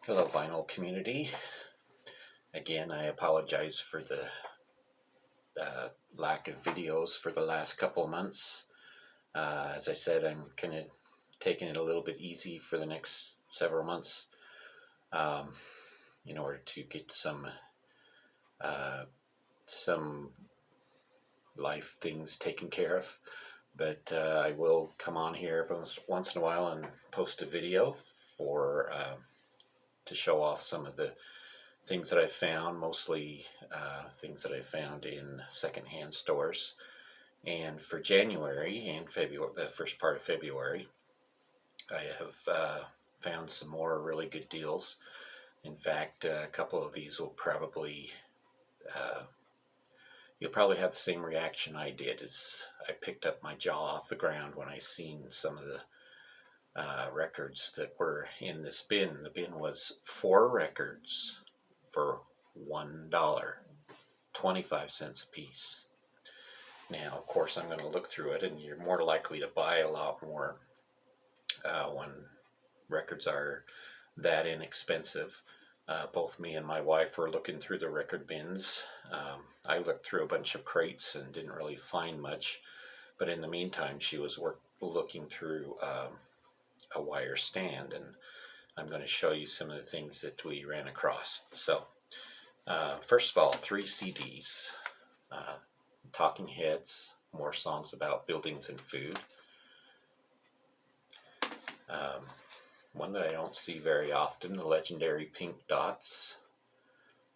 Hello, vinyl community. Again, I apologize for the lack of videos for the last couple of months. As I said, I'm kind of taking it a little bit easy for the next several months um, in order to get some life things taken care of. But I will come on here once in a while and post a video for to show off some of the things that I found, mostly things that I found in secondhand stores. And for January and February, the first part of February, I have found some more really good deals. In fact, a couple of these will probably, you'll probably have the same reaction I did as I picked up my jaw off the ground when I seen some of the records that were in this bin. The bin was 4 records for $1, 25 cents a piece. Now, of course, I'm going to look through it, and you're more likely to buy a lot more when records are that inexpensive. Both me and my wife were looking through the record bins. I looked through a bunch of crates and didn't really find much, but in the meantime, she was looking through a wire stand, and I'm going to show you some of the things that we ran across. So, first of all, 3 CDs. Talking Heads, more songs about buildings and food. One that I don't see very often, the legendary Pink Dots.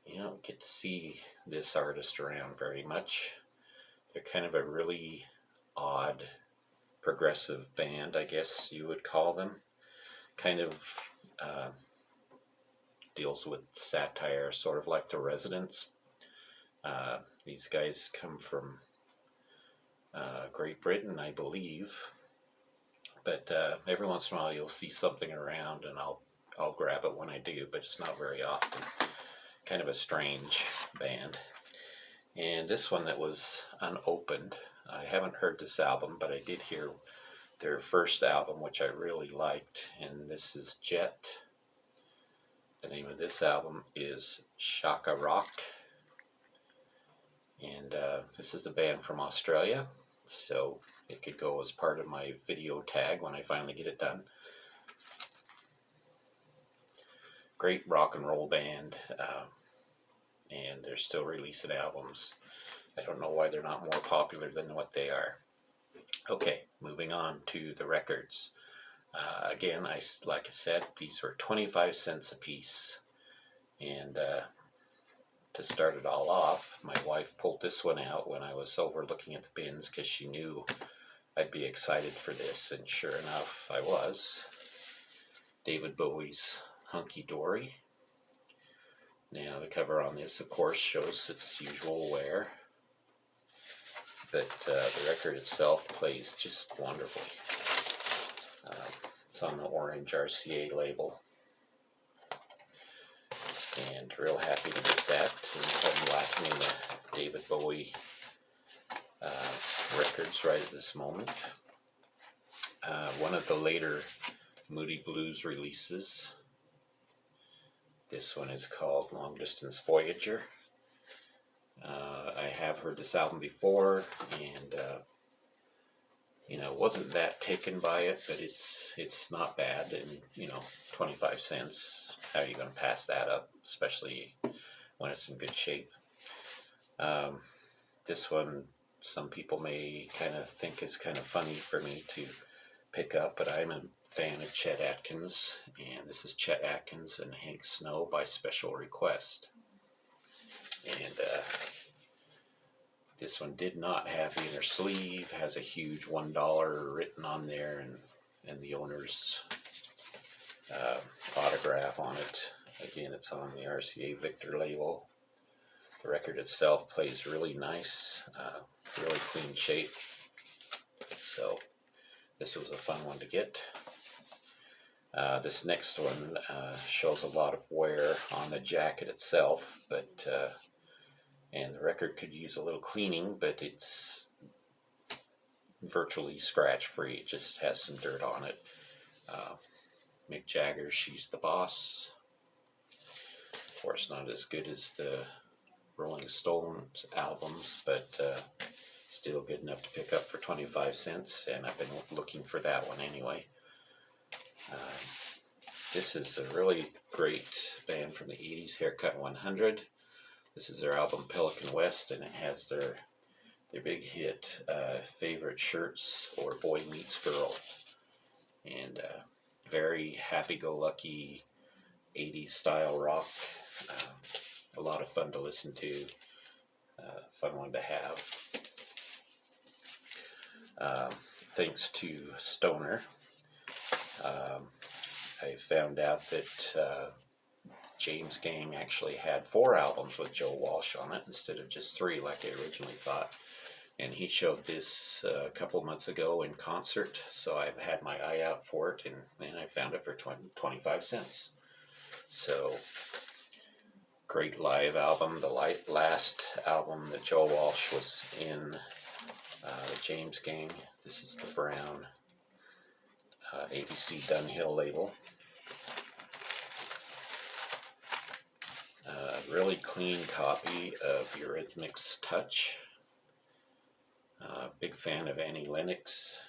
You don't get to see this artist around very much. They're kind of a really odd progressive band, I guess you would call them. Kind of deals with satire, sort of like the Residents. These guys come from Great Britain, I believe. But every once in a while you'll see something around, and I'll grab it when I do, but it's not very often. Kind of a strange band. And this one that was unopened, I haven't heard this album, but I did hear their first album, which I really liked, and this is Jet. The name of this album is Shaka Rock, and this is a band from Australia, so it could go as part of my video tag when I finally get it done. Great rock and roll band, and they're still releasing albums. I don't know why they're not more popular than what they are. Okay, moving on to the records. Again, like I said, these were 25 cents a piece. And to start it all off, my wife pulled this one out when I was over looking at the bins because she knew I'd be excited for this, and sure enough, I was. David Bowie's Hunky Dory. Now, the cover on this, of course, shows its usual wear, but the record itself plays just wonderfully. It's on the orange RCA label, and real happy to get that. And I'm lacking in the David Bowie records right at this moment. One of the later Moody Blues releases. This one is called Long Distance Voyager. I have heard this album before, and wasn't that taken by it, but it's not bad, and 25 cents. How are you going to pass that up, especially when it's in good shape? This one, some people may kind of think is kind of funny for me to pick up, but I'm a fan of Chet Atkins, and this is Chet Atkins and Hank Snow by special request. And this one did not have the inner sleeve, has a huge $1 written on there, and the owner's autograph on it. Again, it's on the RCA Victor label. The record itself plays really nice, really clean shape. So this was a fun one to get. This next one shows a lot of wear on the jacket itself, but and the record could use a little cleaning, but it's virtually scratch-free. It just has some dirt on it. Mick Jagger's She's the Boss. Of course, not as good as the Rolling Stones albums, but still good enough to pick up for 25 cents, and I've been looking for that one anyway. This is a really great band from the 80s, Haircut 100. This is their album Pelican West, and it has their big hit, Favorite Shirts or Boy Meets Girl. And very happy-go-lucky 80s style rock. A lot of fun to listen to, fun one to have. Thanks to Stoner, I found out that James Gang actually had 4 albums with Joe Walsh on it instead of just 3 like I originally thought. And he showed this a couple months ago in concert, so I've had my eye out for it, and then I found it for 25 cents. So, great live album. The last album that Joe Walsh was in, the James Gang. This is the brown ABC Dunhill label. Really clean copy of Eurythmics' Touch. Big fan of Annie Lennox.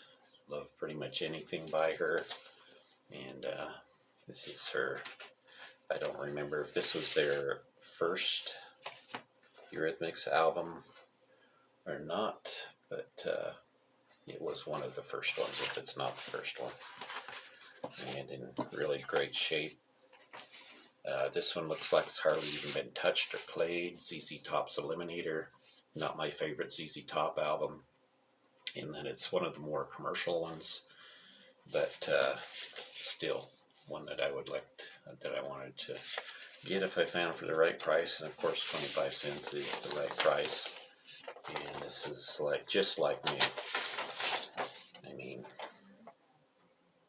Love pretty much anything by her. And this is her. I don't remember if this was their first Eurythmics album or not, but it was one of the first ones, if it's not the first one. And in really great shape. This one looks like it's hardly even been touched or played. ZZ Top's Eliminator. Not my favorite ZZ Top album, in that it's one of the more commercial ones, but still one that I wanted to get if I found for the right price. And of course 25 cents is the right price. And this is just like me. I mean,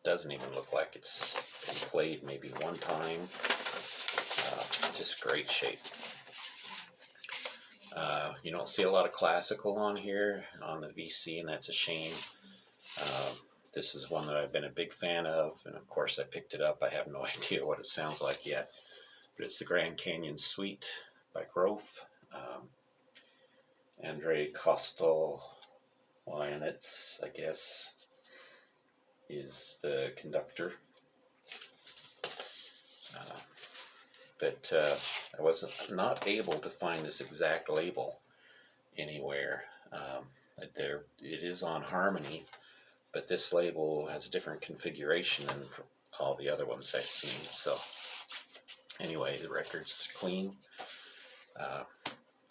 doesn't even look like it's been played maybe one time. Just great shape. You don't see a lot of classical on here on the VC, and that's a shame. This is one that I've been a big fan of, and of course I picked it up. I have no idea what it sounds like yet, but it's the Grand Canyon Suite by Grove. Andrei Kostolanets, I guess, is the conductor. But I was not able to find this exact label anywhere. It is on Harmony, but this label has a different configuration than all the other ones I've seen. So anyway, the record's clean.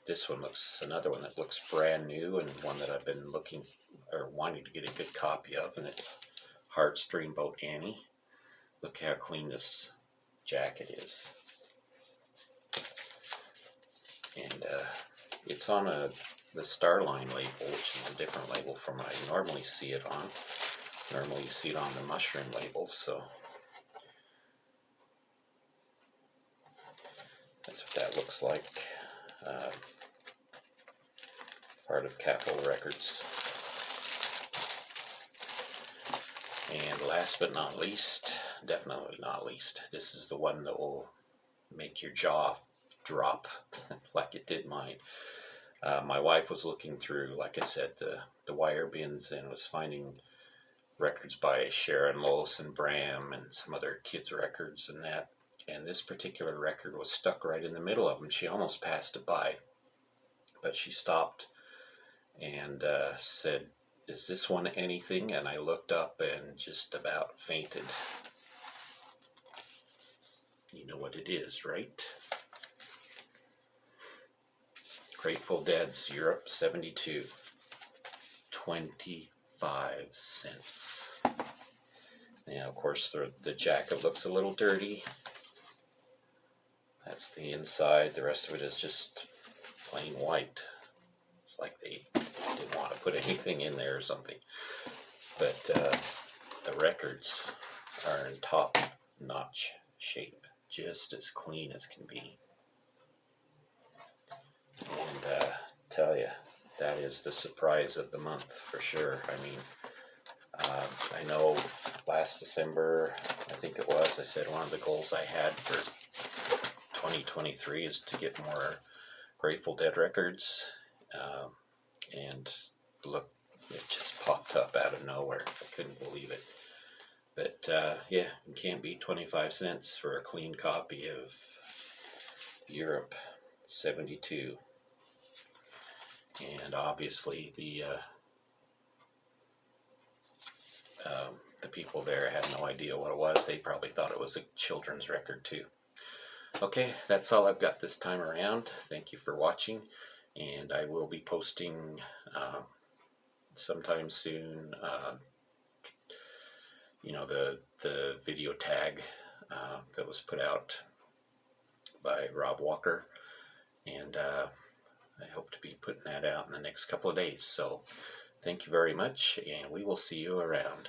This one looks, another one that looks brand new, and one that I've been looking or wanting to get a good copy of, and it's Hearts Dreamboat Annie. Look how clean this jacket is. And it's on the Starline label, which is a different label from what I normally see it on. Normally you see it on the Mushroom label, so that's what that looks like. Part of Capitol Records. And last but not least, definitely not least, this is the one that will make your jaw drop like it did mine. My wife was looking through, like I said, the wire bins, and was finding records by Sharon Lois and Bram and some other kids' records and that. And this particular record was stuck right in the middle of them. She almost passed it by, but she stopped and said, "Is this one anything?" And I looked up and just about fainted. You know what it is, right? Grateful Dead's Europe 72. 25 cents. Now, of course, the jacket looks a little dirty. That's the inside. The rest of it is just plain white. It's like they didn't want to put anything in there or something. But the records are in top-notch shape, just as clean as can be. And tell you, that is the surprise of the month for sure. I mean, I know last December, I think it was, I said one of the goals I had for 2023 is to get more Grateful Dead records. And look, it just popped up out of nowhere. I couldn't believe it. But yeah, you can't beat 25 cents for a clean copy of Europe 72. And obviously the people there had no idea what it was. They probably thought it was a children's record too. Okay, that's all I've got this time around. Thank you for watching, and I will be posting sometime soon the video tag that was put out by Rob Walker, and I hope to be putting that out in the next couple of days. So thank you very much, and we will see you around.